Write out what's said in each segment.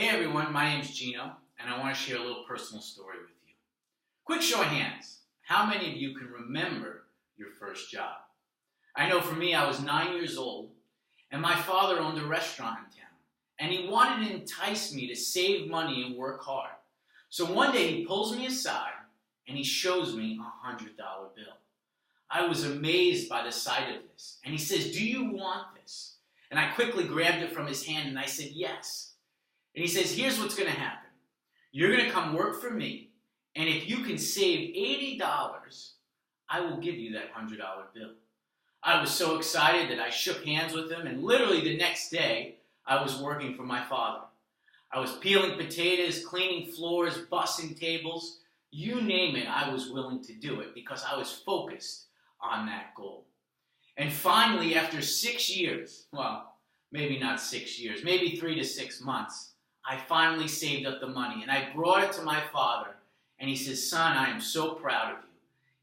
Hey everyone, my name's Gino, and I want to share a little personal story with you. Quick show of hands, how many of you can remember your first job? I know for me, I was 9 years old, and my father owned a restaurant in town, and he wanted to entice me to save money and work hard. So one day he pulls me aside, and he shows me a $100 bill. I was amazed by the sight of this, and he says, "Do you want this?" And I quickly grabbed it from his hand, and I said, "Yes." And he says, "Here's what's going to happen. You're going to come work for me, and if you can save $80, I will give you that $100 bill." I was so excited that I shook hands with him, and literally the next day, I was working for my father. I was peeling potatoes, cleaning floors, bussing tables. You name it, I was willing to do it because I was focused on that goal. And finally, after 6 years, well, maybe not 6 years, maybe 3 to 6 months, I finally saved up the money, and I brought it to my father, and he says, "Son, I am so proud of you."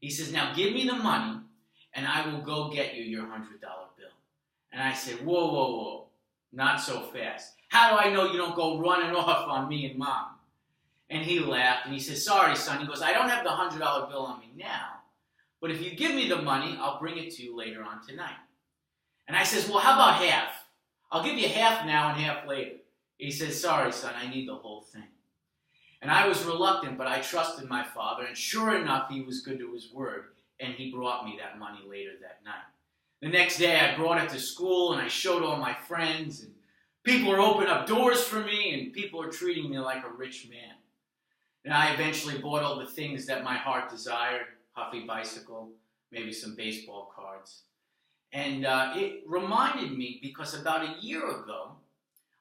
He says, "Now give me the money, and I will go get you your $100 bill." And I said, "Whoa, whoa, whoa, not so fast. How do I know you don't go running off on me and Mom?" And he laughed, and he said, "Sorry, son." He goes, "I don't have the $100 bill on me now, but if you give me the money, I'll bring it to you later on tonight." And I says, "Well, how about half? I'll give you half now and half later." He says, "Sorry, son, I need the whole thing." And I was reluctant, but I trusted my father, and sure enough, he was good to his word, and he brought me that money later that night. The next day, I brought it to school, and I showed all my friends, and people are opening up doors for me, and people are treating me like a rich man. And I eventually bought all the things that my heart desired, Huffy bicycle, maybe some baseball cards. And it reminded me, because about a year ago,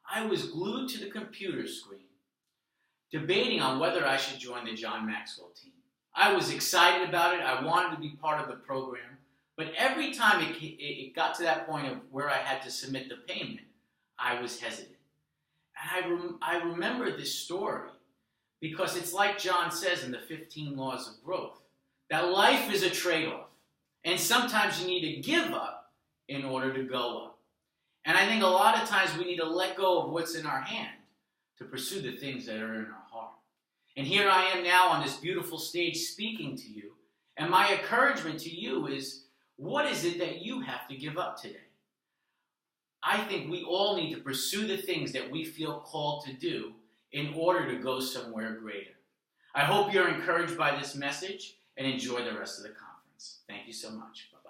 I was glued to the computer screen, debating on whether I should join the John Maxwell team. I was excited about it. I wanted to be part of the program. But every time it got to that point of where I had to submit the payment, I was hesitant. And I remember this story because it's like John says in the 15 Laws of Growth, that life is a trade-off. And sometimes you need to give up in order to go up. And I think a lot of times we need to let go of what's in our hand to pursue the things that are in our heart. And here I am now on this beautiful stage speaking to you. And my encouragement to you is, what is it that you have to give up today? I think we all need to pursue the things that we feel called to do in order to go somewhere greater. I hope you're encouraged by this message and enjoy the rest of the conference. Thank you so much. Bye-bye.